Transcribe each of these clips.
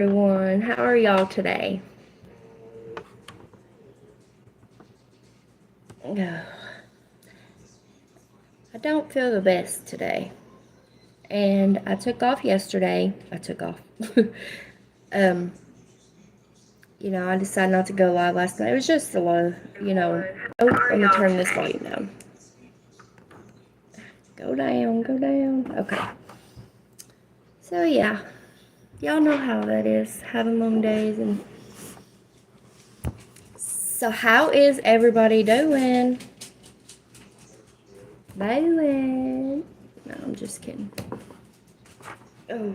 Everyone, how are y'all today? I don't feel the best today, and I took off yesterday. I took off. um, I decided not to go live last night. It was just a lot of, Oh, let me turn this volume down. Go down, go down. Okay. So yeah, y'all know how that is, having long days. And so how is everybody doing? Doing? No, I'm just kidding. Oh.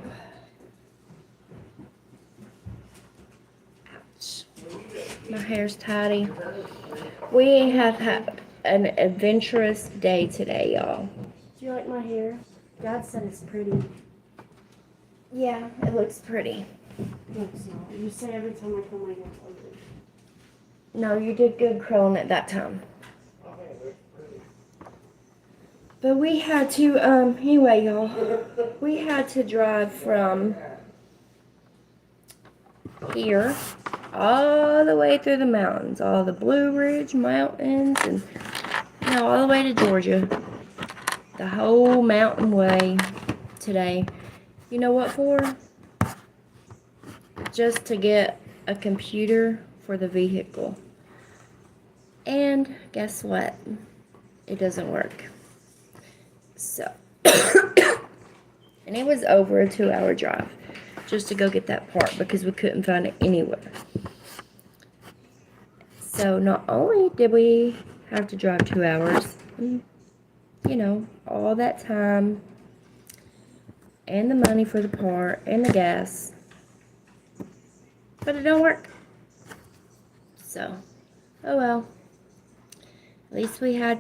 Ouch. My hair's tidy. We have had an adventurous day today, y'all. Do you like my hair? Dad said it's pretty. Yeah, it looks pretty. No, it's not. You say every time I come my hair's ugly. No, you did good curling it that time. But we had to, anyway, y'all, we had to drive from here all the way through the mountains, all the Blue Ridge Mountains, and all the way to Georgia. The whole mountain way today. You know what for? Just to get a computer for the vehicle. And guess what? It doesn't work. So, and it was over a 2-hour drive just to go get that part because we couldn't find it anywhere. So not only did we have to drive 2 hours, all that time, and the money for the part, and the gas, but it don't work. So, oh well. At least we had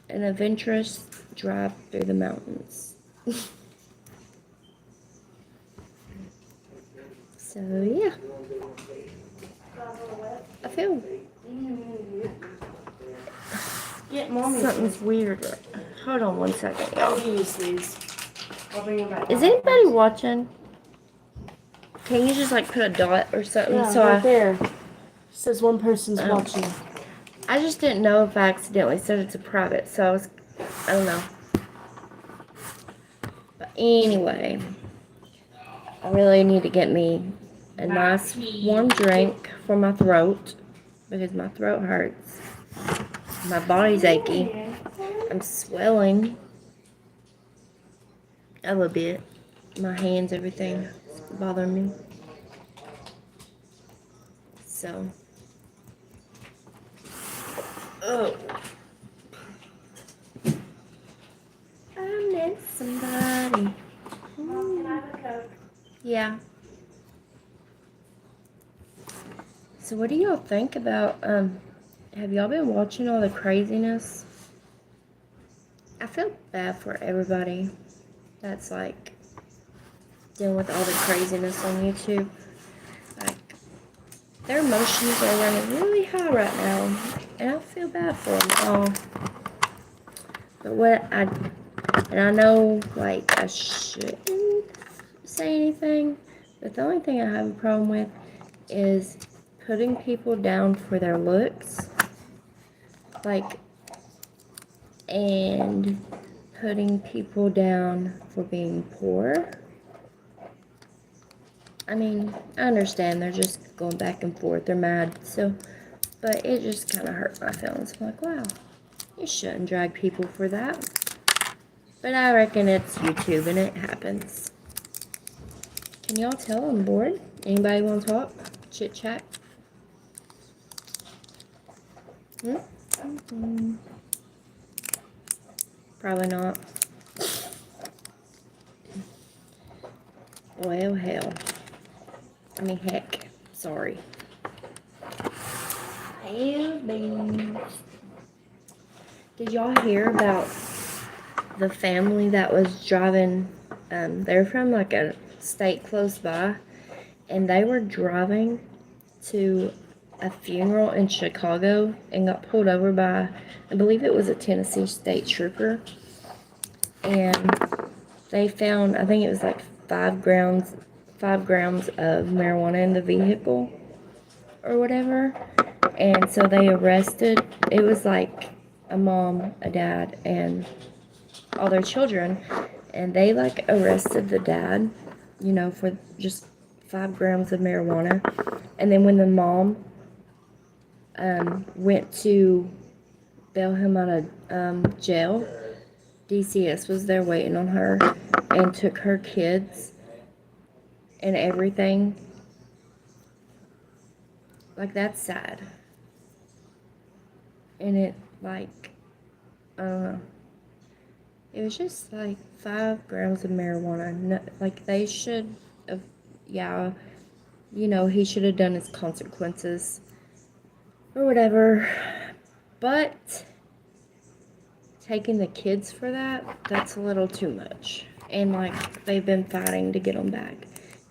an adventurous drive through the mountains. So, yeah. I feel something's weird. Hold on one second, y'all. I'll bring it back. Is anybody watching? Can you just put a dot or something? Yeah, so right there. It says one person's watching. I just didn't know if I accidentally set it to private, so I don't know. But anyway, I really need to get me a nice warm drink for my throat because my throat hurts. My body's achy. I'm swelling a little bit. My hands, everything is bothering me. So, oh, I met somebody. Can I have a Coke? Yeah. So what do y'all think about, have y'all been watching all the craziness? I feel bad for everybody that's dealing with all the craziness on YouTube. Their emotions are running really high right now, and I feel bad for them all. But I know I shouldn't say anything, but the only thing I have a problem with is putting people down for their looks, and putting people down for being poor. I mean, I understand they're just going back and forth, they're mad, but it just kind of hurt my feelings. I'm like, wow, you shouldn't drag people for that. But I reckon it's YouTube and it happens. Can y'all tell I'm bored? Anybody want to talk? Chit chat? Probably not. Well, hell. I mean, heck. Sorry. Hell beans. Did y'all hear about the family that was driving? They're from a state close by, and they were driving to a funeral in Chicago and got pulled over by, I believe it was a Tennessee state trooper, and they found, I think it was 5 grams 5 grams of marijuana in the vehicle or whatever. And so they arrested, it was like a mom, a dad, and all their children. And they like arrested the dad, for just 5 grams of marijuana. And then when the mom went to bail him out of jail, DCS was there waiting on her and took her kids and everything. Like, that's sad. And it, like, I don't know. It was just like 5 grams of marijuana. No, like, they should have, yeah, he should have done his consequences or whatever. But taking the kids for that's a little too much. And, like, they've been fighting to get them back.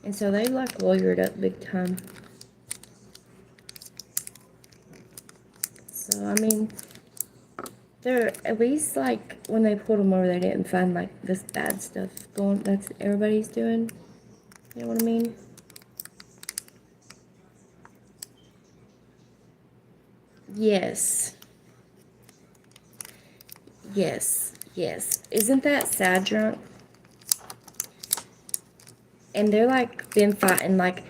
And so they, like, lawyered up big time. So, I mean, they're, at least, like, when they pulled them over, they didn't find, like, this bad stuff that's everybody's doing. You know what I mean? Yes. Yes. Yes. Isn't that sad, drunk? And they're, like, been fighting, like,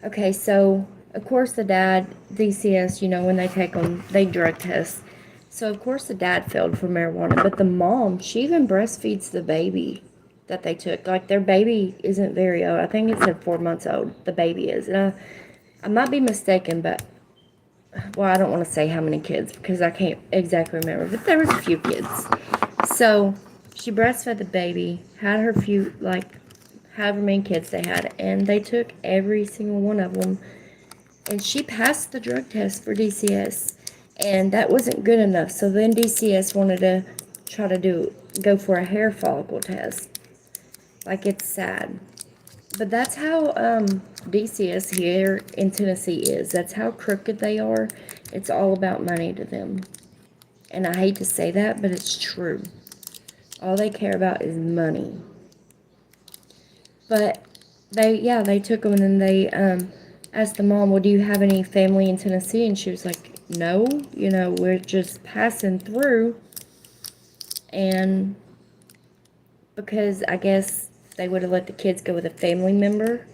okay, so, of course the dad, DCS, when they take them, they drug test. So, of course the dad failed for marijuana, but the mom, she even breastfeeds the baby that they took. Like, their baby isn't very old. I think it said 4 months old, the baby is. And I might be mistaken, but, well, I don't want to say how many kids because I can't exactly remember, but there was a few kids. So, she breastfed the baby, had her few, like, however many kids they had, and they took every single one of them, and she passed the drug test for DCS, and that wasn't good enough. So then DCS wanted to try to go for a hair follicle test. Like, it's sad, but that's how DCS here in Tennessee is. That's how crooked they are. It's all about money to them, and I hate to say that, but it's true. All they care about is money. But they took them, and then they asked the mom, well, do you have any family in Tennessee? And she was like, no, we're just passing through. And because I guess they would have let the kids go with a family member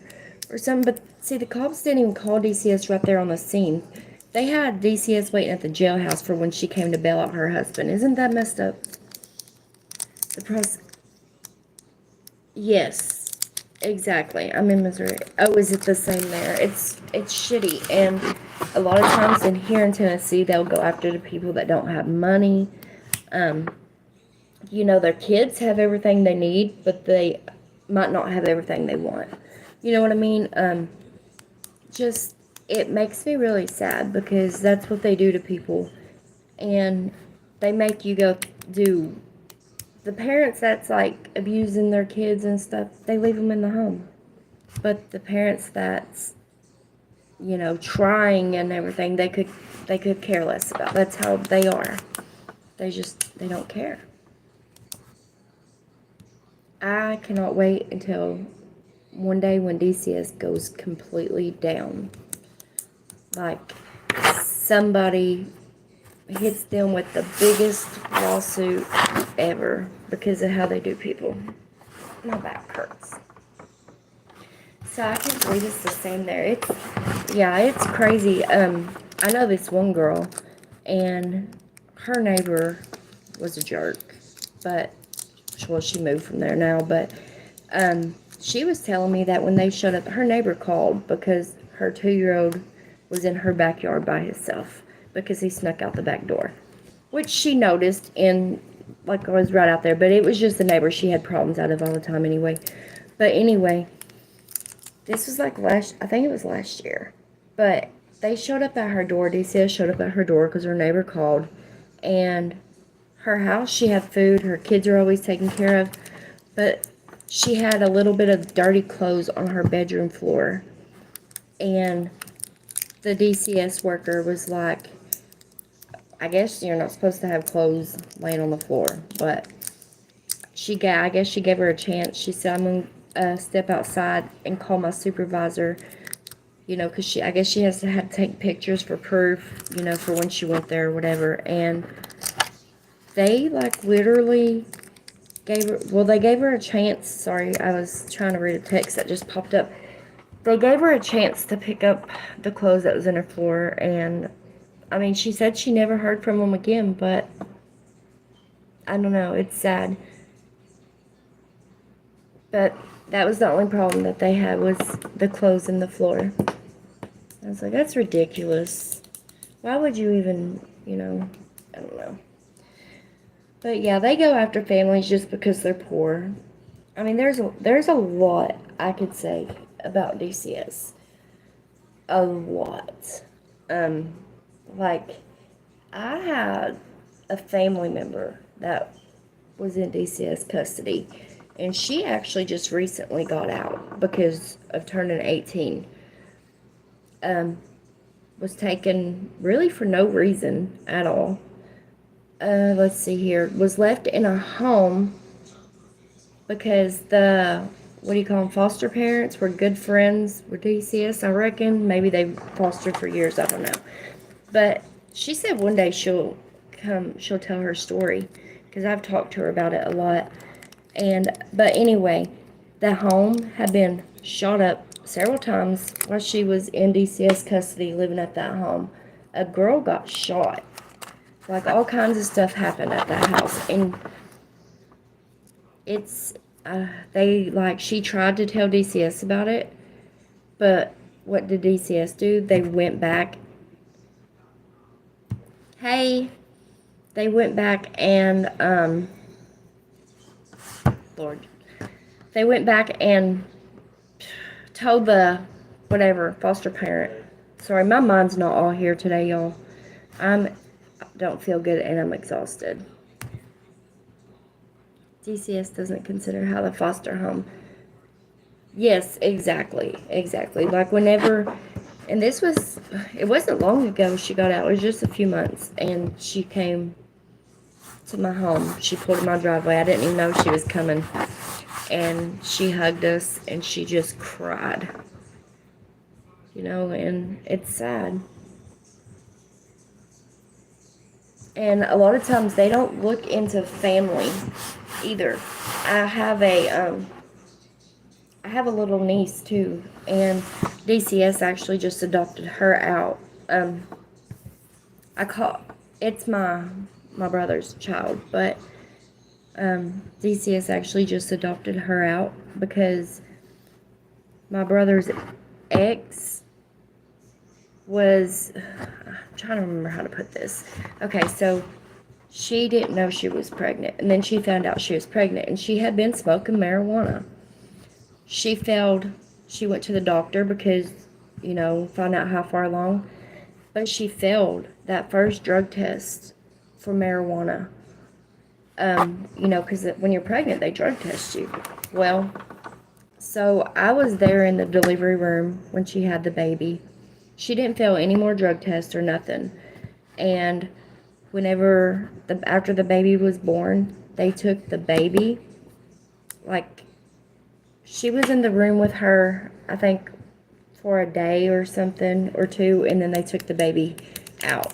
or something. But see, the cops didn't even call DCS right there on the scene. They had DCS waiting at the jailhouse for when she came to bail out her husband. Isn't that messed up? Yes. Exactly. I'm in Missouri. Oh, is it the same there? It's shitty. And a lot of times here in Tennessee, they'll go after the people that don't have money. Their kids have everything they need, but they might not have everything they want. You know what I mean? Just, it makes me really sad because that's what they do to people. And they make you go do... The parents that's, like, abusing their kids and stuff, they leave them in the home. But the parents that's, trying and everything, they could care less about. That's how they are. They don't care. I cannot wait until one day when DCS goes completely down. Like, somebody hits them with the biggest lawsuit ever because of how they do people. My back hurts. So I can't believe it's the same there. It's crazy. I know this one girl, and her neighbor was a jerk, but, well, she moved from there now, but, she was telling me that when they showed up, her neighbor called because her 2-year-old was in her backyard by himself because he snuck out the back door, which she noticed, and, like, I was right out there, but it was just the neighbor she had problems out of all the time anyway. But anyway, this was like I think it was last year, but they showed up at her door. DCS showed up at her door because her neighbor called, and her house, she had food, her kids are always taken care of, but she had a little bit of dirty clothes on her bedroom floor, and the DCS worker was like, I guess you're not supposed to have clothes laying on the floor, but I guess she gave her a chance. She said, step outside and call my supervisor, you know, because I guess she had to take pictures for proof, you know, for when she went there or whatever. And they, like, literally they gave her a chance. Sorry, I was trying to read a text that just popped up. They gave her a chance to pick up the clothes that was in her floor, and I mean, she said she never heard from them again, but I don't know, it's sad. But that was the only problem that they had, was the clothes in the floor. I was like, that's ridiculous. Why would you even, you know, I don't know. But yeah, they go after families just because they're poor. I mean, there's a lot I could say about DCS. A lot. Um, like, I had a family member that was in DCS custody, and she actually just recently got out because of turning 18. Was taken really for no reason at all. Let's see here. Was left in a home because the, what do you call them, foster parents were good friends with DCS, I reckon. Maybe they fostered for years, I don't know. But she said one day she'll tell her story, because I've talked to her about it a lot. But anyway, the home had been shot up several times while she was in DCS custody living at that home. A girl got shot. Like, all kinds of stuff happened at that house. And it's, she tried to tell DCS about it, but what did DCS do? They went back. Hey, they went back and, Lord, they went back and told the, whatever, foster parent. Sorry, my mind's not all here today, y'all. Don't feel good and I'm exhausted. DCS doesn't consider how the foster home. Yes, exactly. Like, whenever, and it wasn't long ago she got out. It was just a few months, and she came to my home. She pulled in my driveway. I didn't even know she was coming. And she hugged us, and she just cried. You know, and it's sad. And a lot of times they don't look into family either. I have a little niece too, and DCS actually just adopted her out. It's my brother's child, but DCS actually just adopted her out because my brother's ex was, I'm trying to remember how to put this. Okay, so she didn't know she was pregnant, and then she found out she was pregnant, and she had been smoking marijuana. She went to the doctor because, you know, find out how far along, but she failed that first drug test for marijuana. You know, because when you're pregnant, they drug test you. Well, so I was there in the delivery room when she had the baby. She didn't fail any more drug tests or nothing. And after the baby was born, they took the baby, like, she was in the room with her, I think, for a day or something, or two, and then they took the baby out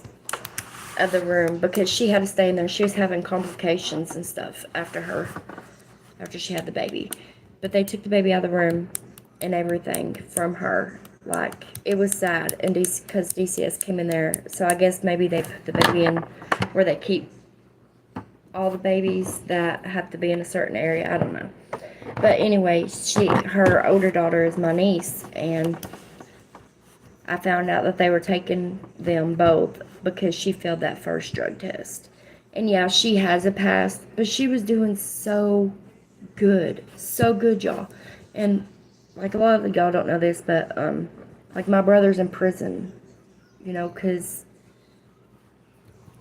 of the room because she had to stay in there. She was having complications and stuff after she had the baby. But they took the baby out of the room and everything from her. Like, it was sad, and because DCS came in there, so I guess maybe they put the baby in where they keep all the babies that have to be in a certain area. I don't know. But anyway, her older daughter is my niece, and I found out that they were taking them both because she failed that first drug test. And yeah, she has a past, but she was doing so good, y'all. And like, a lot of y'all don't know this, but like, my brother's in prison, you know, because,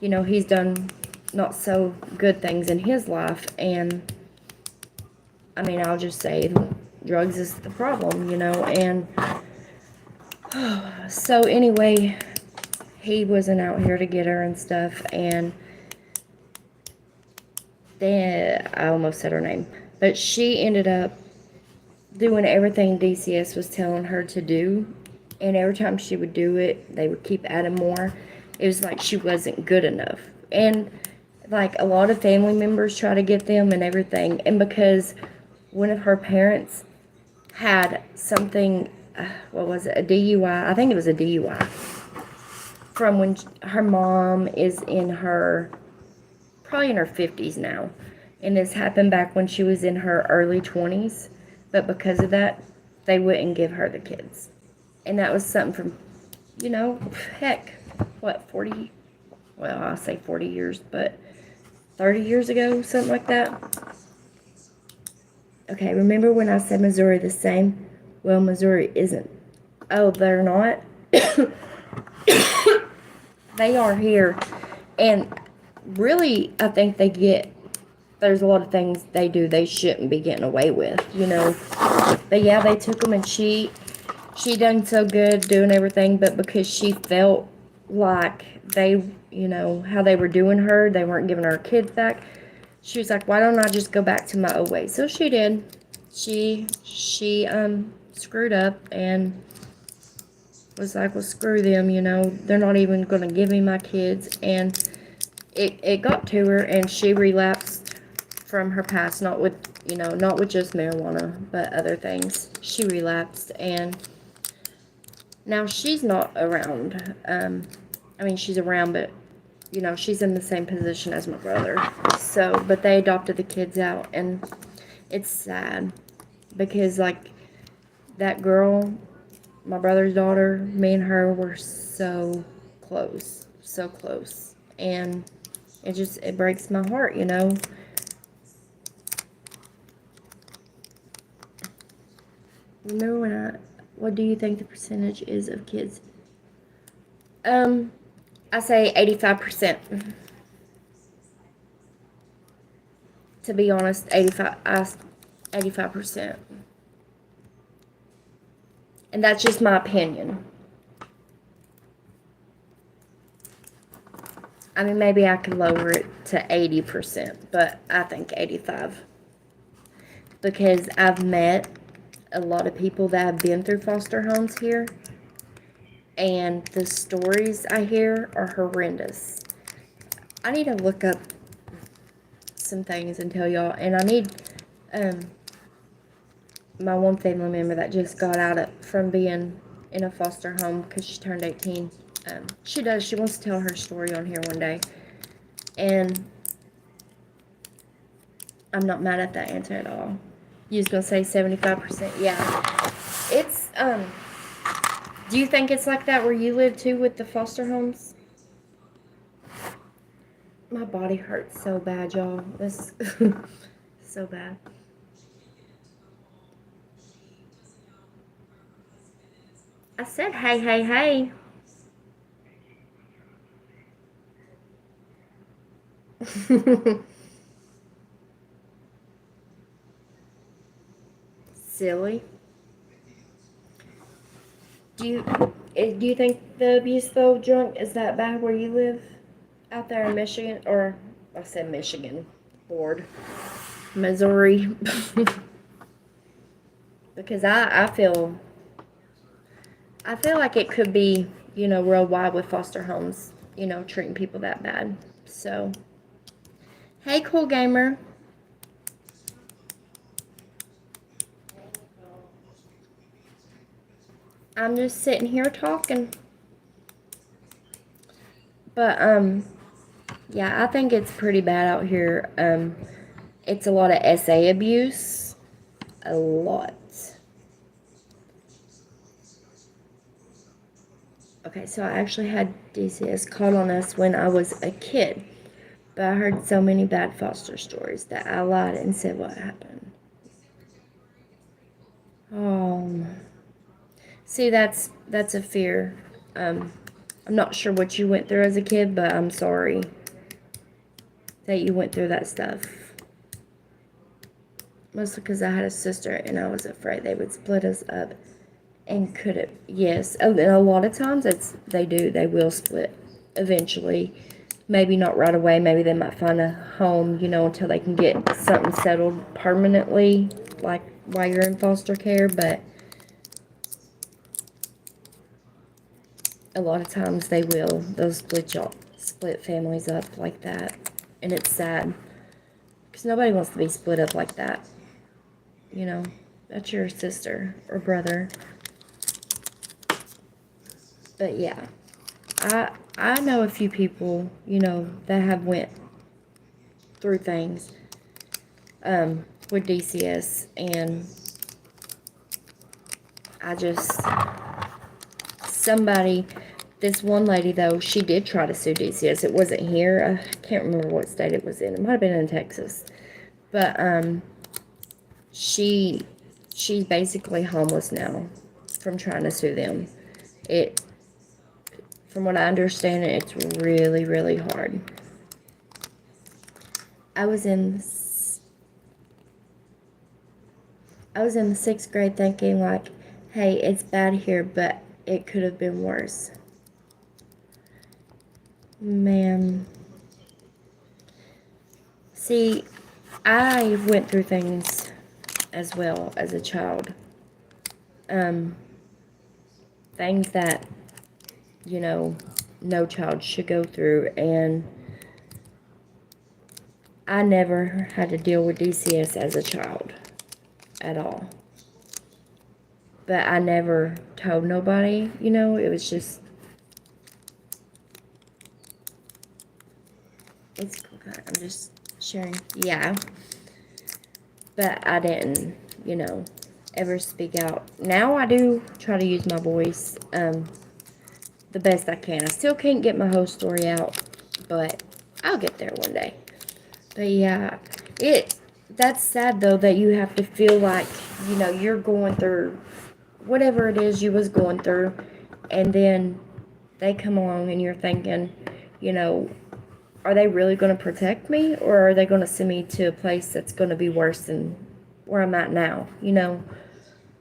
you know, he's done not so good things in his life. And I mean, I'll just say drugs is the problem, you know. And so anyway, he wasn't out here to get her and stuff, and then I almost said her name, but she ended up doing everything DCS was telling her to do. And every time she would do it, they would keep adding more. It was like she wasn't good enough. And like a lot of family members try to get them and everything. And because one of her parents had something, what was it, a DUI? I think it was a DUI. From when her mom is probably in her 50s now. And this happened back when she was in her early 20s. But because of that, they wouldn't give her the kids. And that was something from, heck, what, 40, well, I'll say 40 years, but 30 years ago, something like that. Okay, remember when I said Missouri the same? Well, Missouri isn't. Oh, they're not? They are here. And really, I think there's a lot of things they do they shouldn't be getting away with, But yeah, they took them, and she done so good doing everything, but because she felt like they, how they were doing her, they weren't giving her kids back. She was like, why don't I just go back to my old ways? So she did. She screwed up and was like, well, screw them, they're not even going to give me my kids. And it got to her, and she relapsed from her past, not with just marijuana, but other things. She relapsed, and now she's not around. She's around, but she's in the same position as my brother. So, but they adopted the kids out, and it's sad because like that girl, my brother's daughter, me and her were so close, and it breaks my heart, Remember what do you think the percentage is of kids? I say 85%. To be honest, 85%. And that's just my opinion. Maybe I could lower it to 80%, but I think 85. Because I've met a lot of people that have been through foster homes here, and the stories I hear are horrendous. I need to look up some things and tell y'all, and I need my one family member that just got out from being in a foster home because she turned 18. She wants to tell her story on here one day, and I'm not mad at that answer at all. You was gonna say 75%? Yeah. It's do you think it's like that where you live too with the foster homes? My body hurts so bad, y'all. This so bad. I said hey, hey, hey. Silly. Do you think the abuse though, drunk, is that bad where you live? Out there in Michigan, or I said Michigan, Lord, Missouri. Because I feel like it could be, worldwide with foster homes, treating people that bad. So, hey, cool gamer. I'm just sitting here talking. But, yeah, I think it's pretty bad out here. It's a lot of SA abuse. A lot. Okay, so I actually had DCS called on us when I was a kid. But I heard so many bad foster stories that I lied and said what happened. See, that's a fear. I'm not sure what you went through as a kid, but I'm sorry that you went through that stuff. Mostly because I had a sister and I was afraid they would split us up and couldn't. Yes, and a lot of times they will split eventually. Maybe not right away. Maybe they might find a home, until they can get something settled permanently, like while you're in foster care, but a lot of times they'll split families up like that, and it's sad because nobody wants to be split up like that. You know, that's your sister or brother. But yeah, I know a few people, you know, that have went through things with DCS, and I just somebody. This one lady, though, she did try to sue DCS. It wasn't here. I can't remember what state it was in. It might have been in Texas. But she's basically homeless now from trying to sue them. It, from what I understand, it's really, really hard. I was in the 6th grade thinking like, hey, it's bad here, but it could have been worse. Man. See, I went through things as well as a child. Things that, you know, no child should go through, and I never had to deal with DCS as a child at all. But I never told nobody, you know, it was just, it's, I'm just sharing, yeah. But I didn't, you know, ever speak out. Now I do try to use my voice the best I can. I still can't get my whole story out, but I'll get there one day. But yeah, that's sad though that you have to feel like, you know, you're going through whatever it is you was going through, and then they come along and you're thinking, you know, are they really going to protect me, or are they going to send me to a place that's going to be worse than where I'm at now? You know,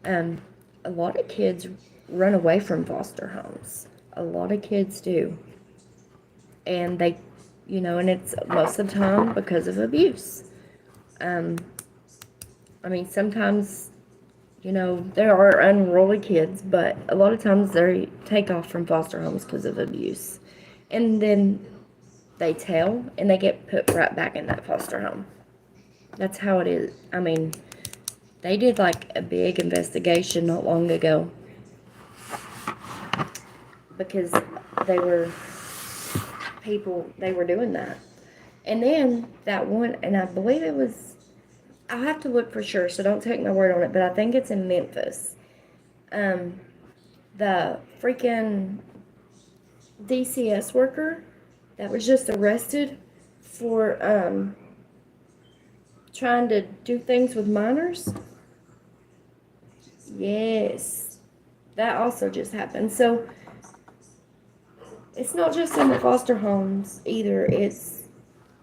a lot of kids run away from foster homes. A lot of kids do. And they, you know, and it's most of the time because of abuse. I mean, sometimes, you know, there are unruly kids, but a lot of times they take off from foster homes because of abuse. And then they tell, and they get put right back in that foster home. That's how it is. I mean, they did like a big investigation not long ago because they were doing that. And then that one, and I believe it was, I'll have to look for sure, so don't take my word on it, but I think it's in Memphis. The freaking DCS worker that was just arrested for trying to do things with minors. Yes, that also just happened. So it's not just in the foster homes either. It's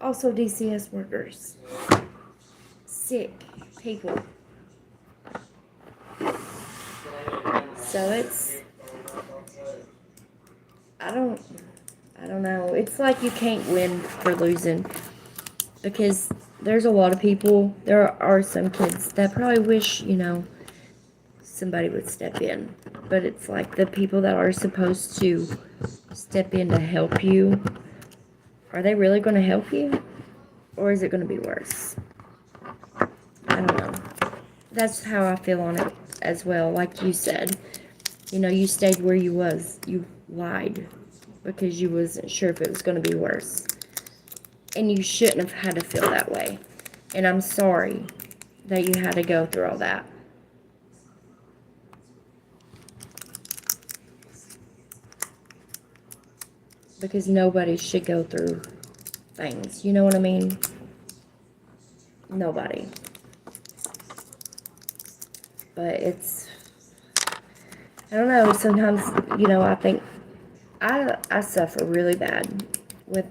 also DCS workers, sick people. So it's, I don't know. It's like you can't win for losing, because there's a lot of people, there are some kids that probably wish, you know, somebody would step in. But it's like the people that are supposed to step in to help you, are they really going to help you? Or is it going to be worse? I don't know. That's how I feel on it as well. Like you said, you know, you stayed where you was. You lied because you wasn't sure if it was going to be worse. And you shouldn't have had to feel that way. And I'm sorry that you had to go through all that. Because nobody should go through things. You know what I mean? Nobody. But it's, I don't know, sometimes, you know, I think I suffer really bad with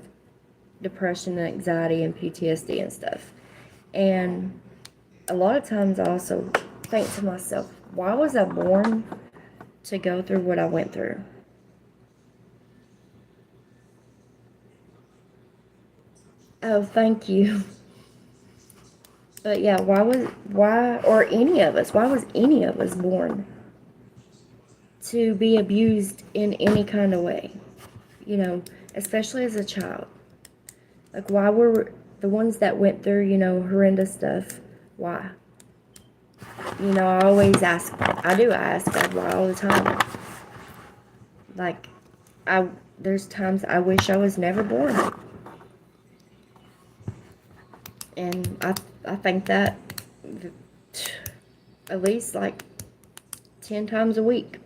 depression and anxiety and PTSD and stuff. And a lot of times I also think to myself, why was I born to go through what I went through? Oh, thank you. But yeah, why was any of us born to be abused in any kind of way? You know, especially as a child. Like, why were the ones that went through, horrendous stuff? Why? I do ask God why all the time. Like, there's times I wish I was never born. And I think that at least like 10 times a week.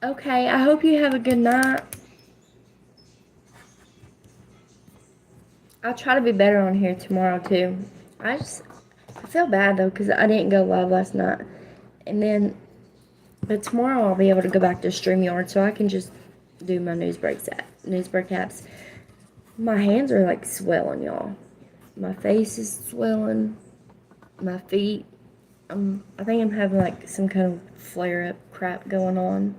Okay, I hope you have a good night. I'll try to be better on here tomorrow too. I feel bad though because I didn't go live last night. But tomorrow I'll be able to go back to StreamYard so I can just do my news break apps. My hands are like swelling, y'all. My face is swelling. My feet. I think I'm having like some kind of flare up crap going on.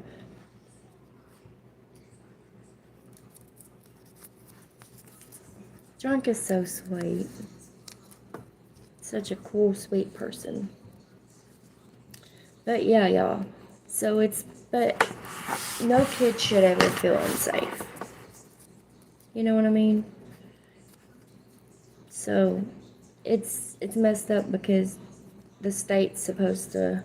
Drunk is so sweet. Such a cool, sweet person. But yeah, y'all. But no kid should ever feel unsafe. You know what I mean? So it's messed up because the state's supposed to,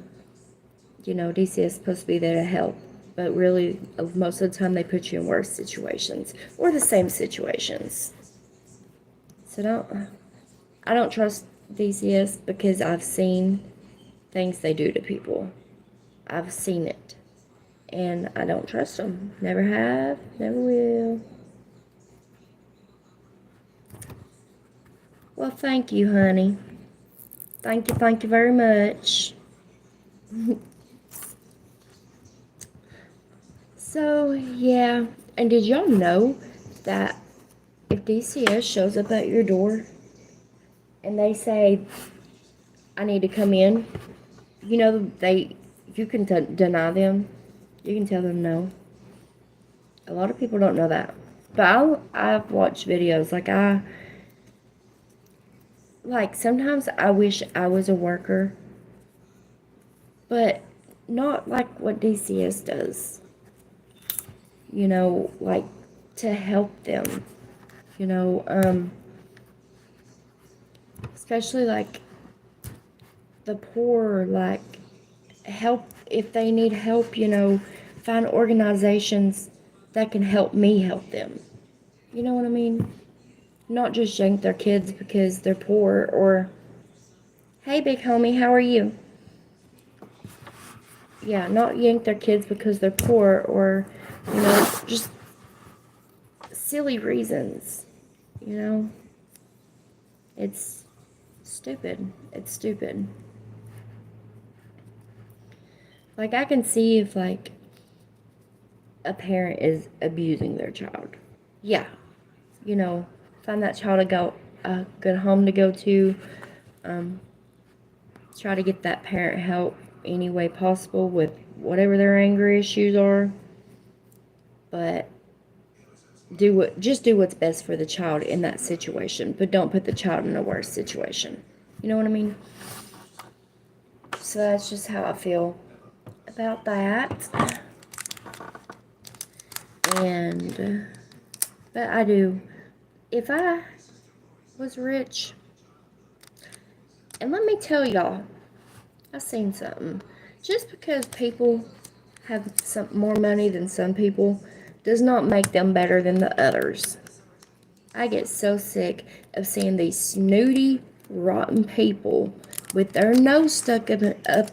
DC is supposed to be there to help. But really, most of the time they put you in worse situations or the same situations. So I don't trust DCS because I've seen things they do to people. I've seen it. And I don't trust them. Never have, never will. Well, thank you, honey. Thank you very much. So, yeah. And did y'all know that if DCS shows up at your door and they say, I need to come in, you can deny them. You can tell them no. A lot of people don't know that. But I've watched videos. Sometimes I wish I was a worker. But not like what DCS does. To help them. Especially like the poor, help if they need help, find organizations that can help me help them. You know what I mean? Not just yank their kids because they're poor or, hey, big homie, how are you? Yeah, not yank their kids because they're poor or, just silly reasons. It's stupid. It's stupid. Like, I can see if, a parent is abusing their child. Yeah. Find that child a good home to go to. Try to get that parent help any way possible with whatever their anger issues are. But just do what's best for the child in that situation. But don't put the child in a worse situation. You know what I mean? So that's just how I feel about that. But I do. If I was rich, and let me tell y'all, I've seen something. Just because people have some more money than some people does not make them better than the others. I get so sick of seeing these snooty, rotten people with their nose stuck up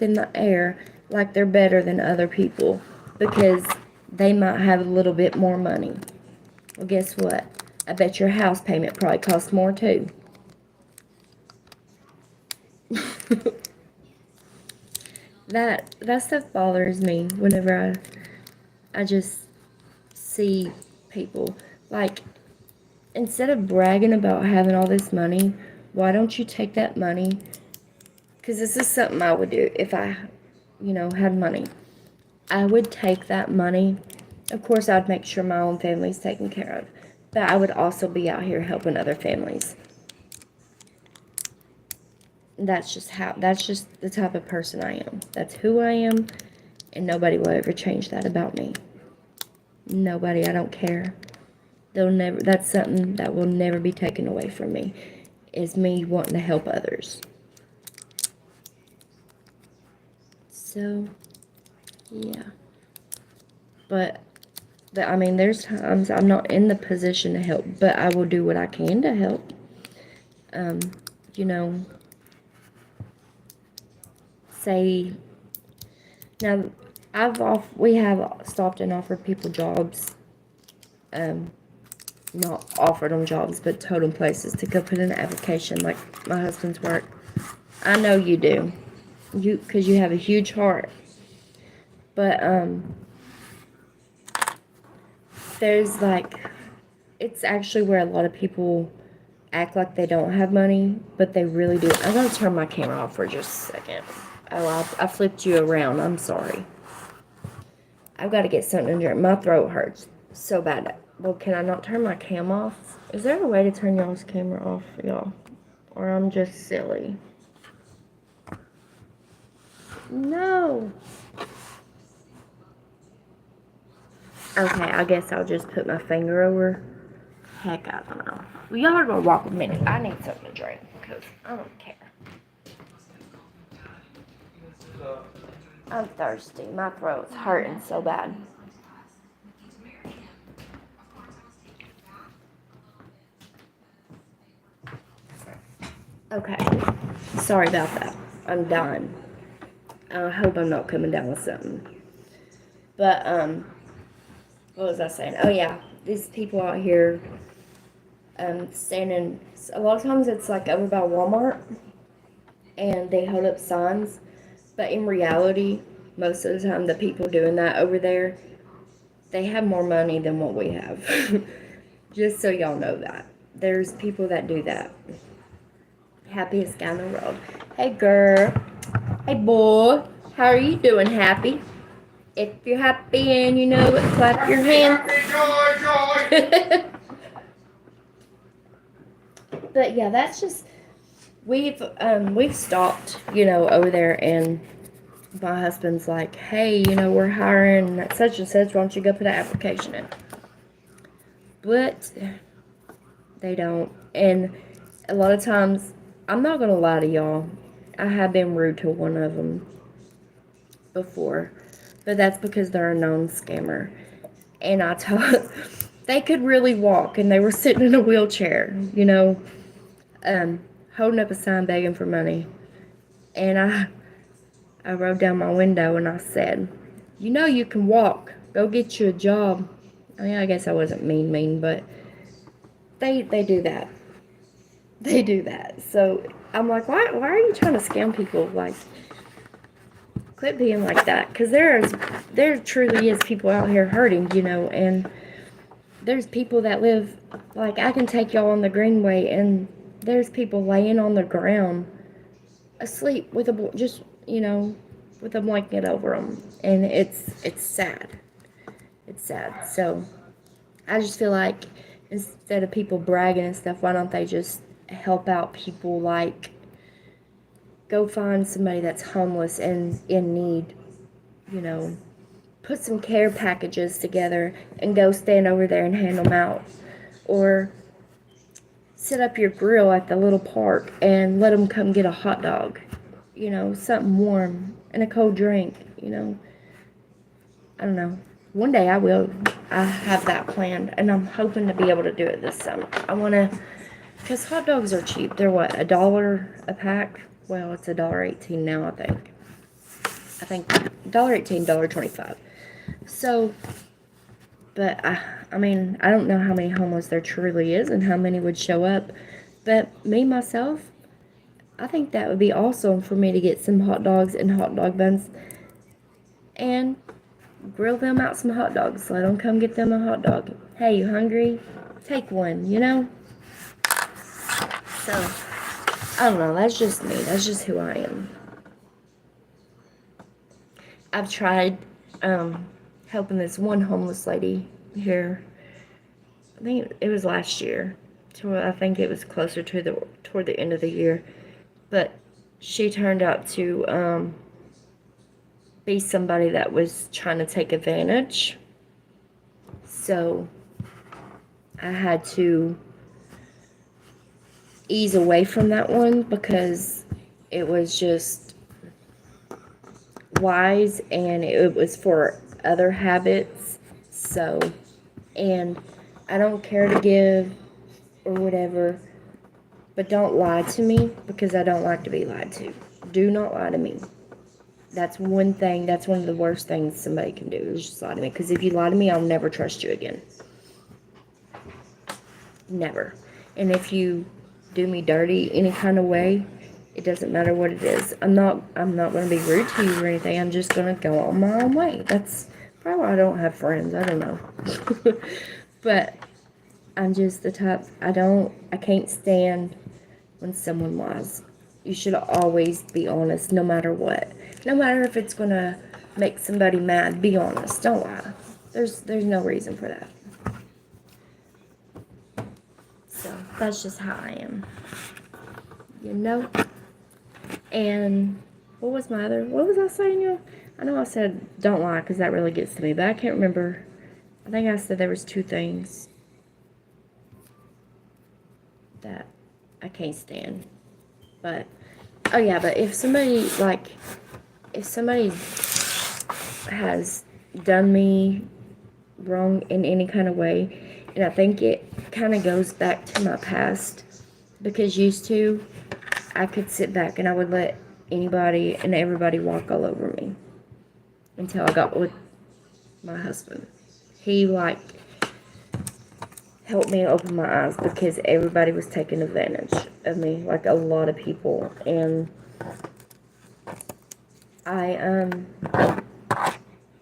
in the air like they're better than other people because they might have a little bit more money. Well, guess what? I bet your house payment probably costs more too. That stuff bothers me whenever I just see people. Instead of bragging about having all this money, why don't you take that money? Because this is something I would do if I, had money. I would take that money. Of course, I'd make sure my own family's taken care of. But I would also be out here helping other families. That's just the type of person I am. That's who I am, and nobody will ever change that about me. Nobody, I don't care. That's something that will never be taken away from me, is me wanting to help others. So, yeah. But I mean, there's times I'm not in the position to help, but I will do what I can to help. Um, you know, say, now, we have stopped and offered people jobs. Not offered them jobs, but told them places to go put in an application, like my husband's work. I know you do, because you have a huge heart. But there's like, it's actually where a lot of people act like they don't have money, but they really do. I'm gonna turn my camera off for just a second. Oh, I flipped you around. I'm sorry. I've got to get something to drink. My throat hurts so bad. Well, can I not turn my cam off? Is there a way to turn y'all's camera off, y'all? Or I'm just silly? No. Okay, I guess I'll just put my finger over. Heck, I don't know. Well, y'all are gonna walk with me. I need something to drink, because I don't care. I'm thirsty. My throat's hurting so bad. Okay. Sorry about that. I'm done. I hope I'm not coming down with something. But, what was I saying? Oh, yeah. These people out here, standing, a lot of times it's like over by Walmart, and they hold up signs. But in reality, most of the time, the people doing that over there, they have more money than what we have. Just so y'all know that. There's people that do that. Happiest guy in the world. Hey, girl. Hey, boy. How are you doing, Happy? If you're happy and you know it, clap your hands. But yeah, that's just, we've stopped, over there, and my husband's like, hey, we're hiring at such and such, why don't you go put an application in? But they don't. And a lot of times, I'm not gonna lie to y'all, I have been rude to one of them before, but that's because they're a known scammer. And I told, they could really walk, and they were sitting in a wheelchair, holding up a sign begging for money. And I rolled down my window and I said, you can walk. Go get you a job. I mean, I guess I wasn't mean, but they do that. They do that. So I'm like, why are you trying to scam people? Like, quit being like that. Because there truly is people out here hurting, and there's people that live, like, I can take y'all on the Greenway, and there's people laying on the ground asleep with with a blanket over them, and it's sad. It's sad. So I just feel like, instead of people bragging and stuff, why don't they just help out people? Like, go find somebody that's homeless and in need, put some care packages together and go stand over there and hand them out. Or set up your grill at the little park and let them come get a hot dog, something warm and a cold drink, I don't know. One day I have that planned, and I'm hoping to be able to do it this summer. I want to, because hot dogs are cheap. They're what, $1 a pack? Well, it's $1.18 now, I think. $1.18, $1.25. So, but I mean, I don't know how many homeless there truly is and how many would show up. But me, myself, I think that would be awesome for me to get some hot dogs and hot dog buns and grill them out some hot dogs. Let them come get them a hot dog. Hey, you hungry? Take one, So, I don't know. That's just me. That's just who I am. I've tried helping this one homeless lady here. I think it was last year. I think it was closer to toward the end of the year. But she turned out to be somebody that was trying to take advantage. So I had to ease away from that one because it was just wise and it was for other habits. So, and I don't care to give or whatever, but don't lie to me because I don't like to be lied to. Do not lie to me. That's one thing, that's one of the worst things somebody can do is just lie to me. Because if you lie to me, I'll never trust you again. Never. And if you do me dirty any kind of way, it doesn't matter what it is. I'm not going to be rude to you or anything. I'm just going to go on my own way. That's probably why I don't have friends. I don't know. But I'm just the type, I can't stand when someone lies. You should always be honest no matter what. No matter if it's going to make somebody mad, be honest. Don't lie. There's no reason for that. So that's just how I am. You know? And what was I saying, y'all? I know I said don't lie because that really gets to me, but I can't remember. I think I said there was 2 things that I can't stand. But, oh yeah, but if somebody has done me wrong in any kind of way, and I think it kind of goes back to my past, because used to, I could sit back and I would let anybody and everybody walk all over me until I got with my husband. He helped me open my eyes because everybody was taking advantage of me, like a lot of people. And I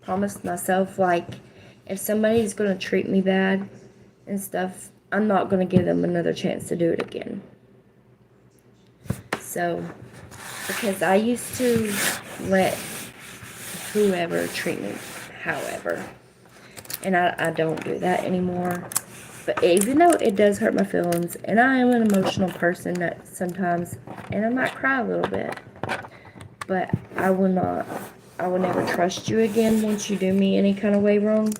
promised myself, like, if somebody's gonna treat me bad and stuff, I'm not gonna give them another chance to do it again. So, because I used to let whoever treat me however, and I don't do that anymore. But even though it does hurt my feelings, and I am an emotional person that sometimes, and I might cry a little bit, but I will never trust you again once you do me any kind of way wrong.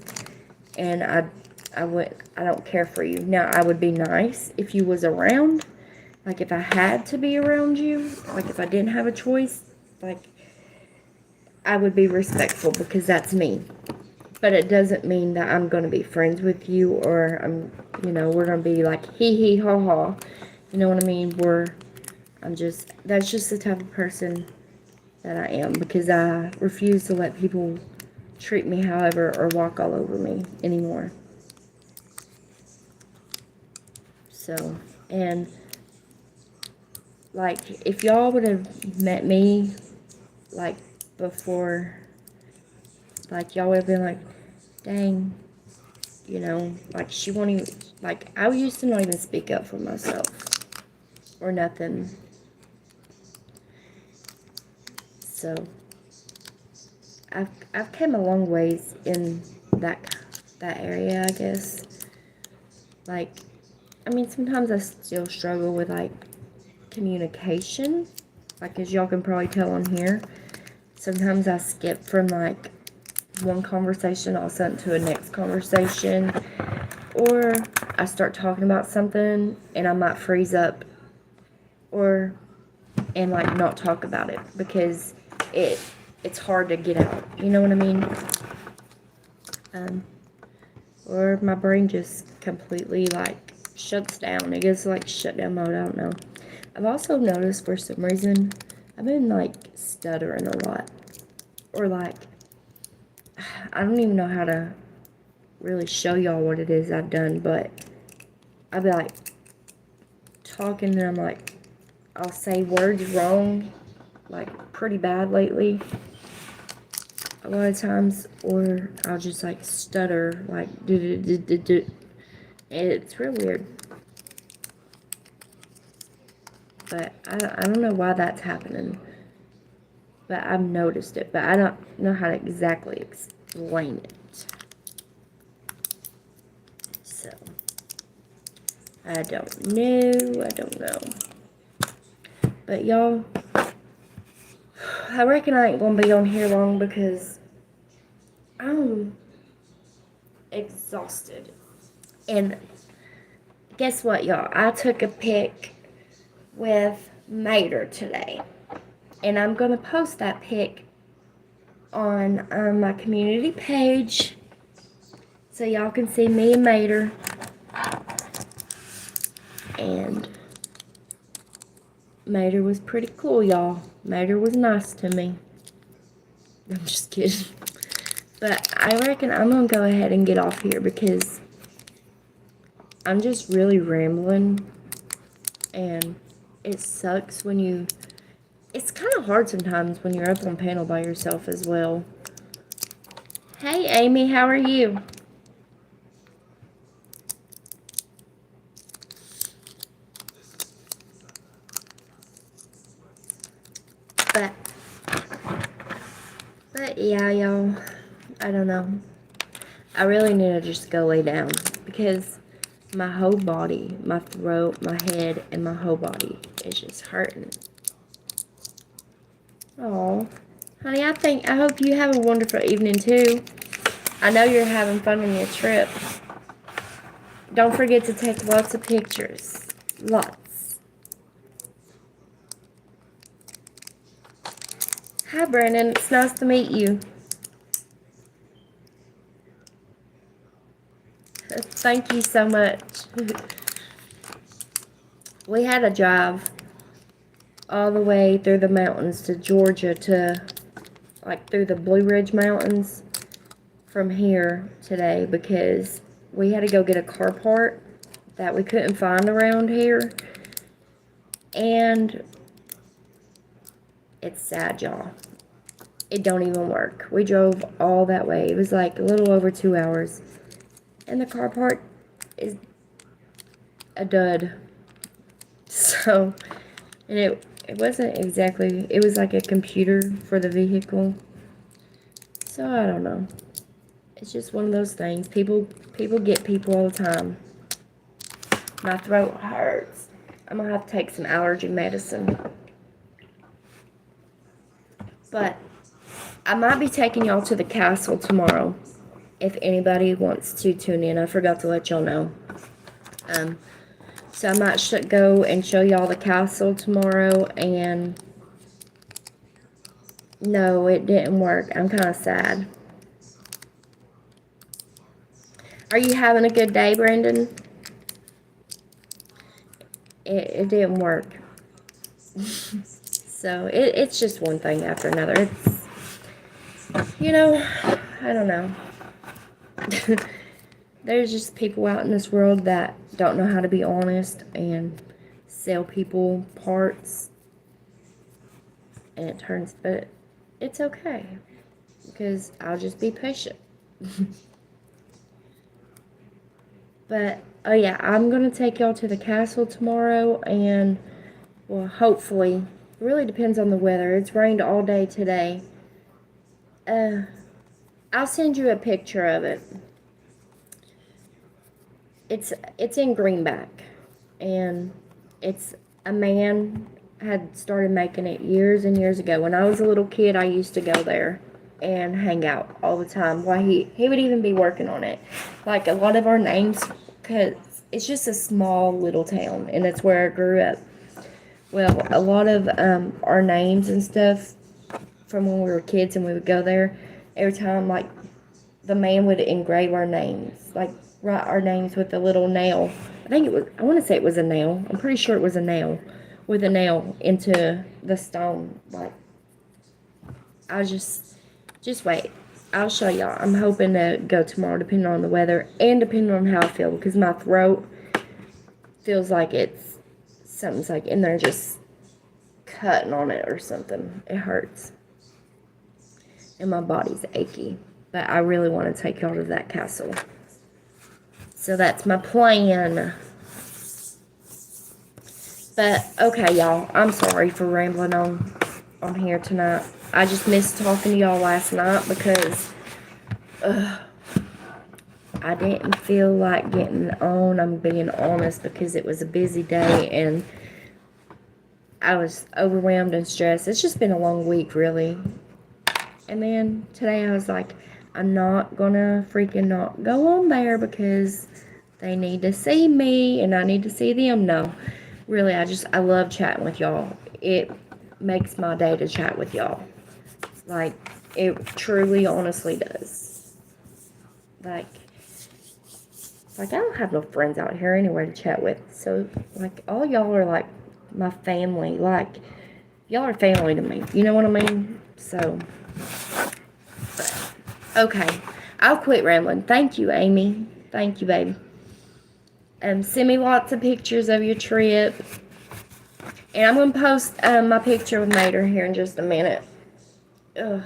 And I don't care for you. Now, I would be nice if you was around, like if I had to be around you, like if I didn't have a choice, like I would be respectful because that's me. But it doesn't mean that I'm going to be friends with you or we're going to be like hee hee ha ha. You know what I mean? That's just the type of person that I am, because I refuse to let people treat me however or walk all over me anymore. So, and like if y'all would have met me like before, like y'all would have been like, dang, like she won't even, like I used to not even speak up for myself or nothing. So I've came a long ways in that area, I guess. Like, I mean, sometimes I still struggle with like communication, like as y'all can probably tell on here. Sometimes I skip from like one conversation all of a sudden to a next conversation, or I start talking about something and I might freeze up and like not talk about it because it's hard to get out, you know what I mean? Or my brain just completely like shuts down. It gets like shut down mode, I don't know. I've also noticed for some reason I've been like stuttering a lot, or like I don't even know how to really show y'all what it is I've done, but I'll be like talking and I'm like, I'll say words wrong, like pretty bad lately a lot of times, or I'll just like stutter, like do. It's real weird, but I don't know why that's happening, but I've noticed it, but I don't know how to exactly explain it. So I don't know. But y'all, I reckon I ain't gonna be on here long because I'm exhausted. And guess what, y'all? I took a pic with Mater today. And I'm gonna post that pic on my community page so y'all can see me and Mater. And Mater was pretty cool, y'all. Mater was nice to me. I'm just kidding. But I reckon I'm going to go ahead and get off here because I'm just really rambling. And it sucks when you... It's kind of hard sometimes when you're up on panel by yourself as well. Hey, Amy, how are you? But yeah, y'all, I don't know. I really need to just go lay down because my whole body, my throat, my head, and my whole body is just hurting. Oh, honey, I hope you have a wonderful evening too. I know you're having fun on your trip. Don't forget to take lots of pictures. Lots. Hi, Brandon. It's nice to meet you. Thank you so much. We had a drive all the way through the mountains to Georgia to, like, through the Blue Ridge Mountains from here today because we had to go get a car part that we couldn't find around here. And it's sad, y'all. It don't even work. We drove all that way. It was like a little over 2 hours. And the car part is a dud. So, and it wasn't exactly, it was like a computer for the vehicle. So, I don't know. It's just one of those things. People get people all the time. My throat hurts. I'm going to have to take some allergy medicine. But I might be taking y'all to the castle tomorrow. If anybody wants to tune in. I forgot to let y'all know. So I might go and show y'all the castle tomorrow. And no, it didn't work. I'm kind of sad. Are you having a good day, Brandon? It didn't work. So it's just one thing after another. It's, you know, I don't know. There's just people out in this world that don't know how to be honest and sell people parts. And it turns, but it's okay. Because I'll just be patient. But, oh yeah, I'm going to take y'all to the castle tomorrow. And, well, hopefully, it really depends on the weather. It's rained all day today. I'll send you a picture of it. It's in Greenback, and it's a man had started making it years and years ago. When I was a little kid, I used to go there and hang out all the time. Why he would even be working on it. Like a lot of our names, because it's just a small little town, and it's where I grew up. Well, a lot of our names and stuff from when we were kids and we would go there, every time, like, the man would engrave our names, like, write our names with a little nail. I want to say it was a nail. I'm pretty sure it was a nail, with a nail into the stone. Like, I just wait. I'll show y'all. I'm hoping to go tomorrow, depending on the weather and depending on how I feel, because my throat feels like something's like in there just cutting on it or something. It hurts. And my body's achy. But I really want to take y'all to that castle. So that's my plan. But, okay, y'all. I'm sorry for rambling on here tonight. I just missed talking to y'all last night because I didn't feel like getting on. I'm being honest because it was a busy day and I was overwhelmed and stressed. It's just been a long week, really. And then today I was like, I'm not gonna freaking not go on there because they need to see me and I need to see them. No, really, I love chatting with y'all. It makes my day to chat with y'all. Like, it truly, honestly does. Like I don't have no friends out here anywhere to chat with. So, like, all y'all are like my family. Like, y'all are family to me. You know what I mean? So, okay. I'll quit rambling. Thank you, Amy. Thank you, baby. Send me lots of pictures of your trip. And I'm going to post my picture with Mater here in just a minute. Ugh.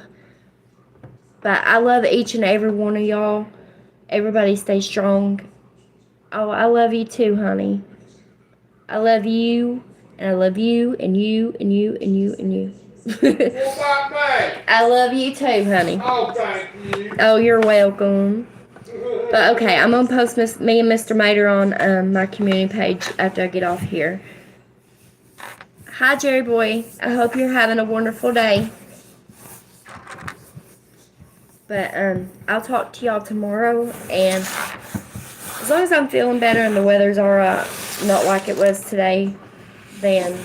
But I love each and every one of y'all. Everybody stay strong. Oh, I love you too, honey. I love you, and I love you, and you, and you, and you, and you. I love you too, honey. Oh, thank you. Oh, you're welcome. But okay, I'm gonna post me and Mr. Mater on my community page after I get off here. Hi, Jerry boy. I hope you're having a wonderful day. But I'll talk to y'all tomorrow, and as long as I'm feeling better and the weather's alright, not like it was today, then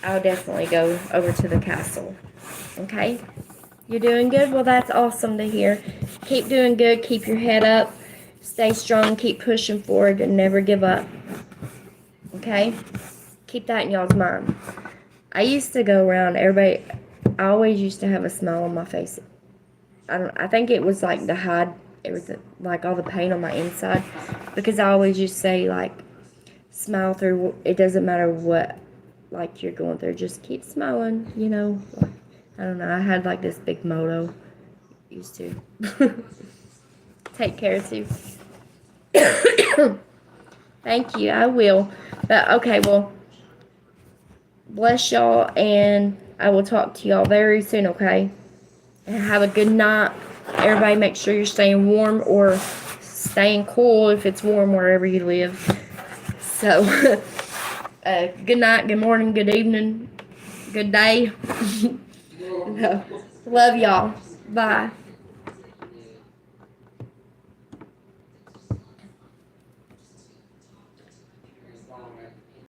I'll definitely go over to the castle. Okay? You're doing good? Well, that's awesome to hear. Keep doing good. Keep your head up. Stay strong. Keep pushing forward and never give up. Okay? Keep that in y'all's mind. I used to go around, everybody, I always used to have a smile on my face. I think it was like to hide everything, like all the pain on my inside, because I always used to say, like, smile through, it doesn't matter what, like, you're going through, just keep smiling, you know. Like, I don't know, I had like this big motto. Used to. Take care too. Thank you, I will. But okay, well, bless y'all, and I will talk to y'all very soon, okay? And have a good night. Everybody make sure you're staying warm or staying cool if it's warm wherever you live. So, good night, good morning, good evening, good day. Love y'all. Bye.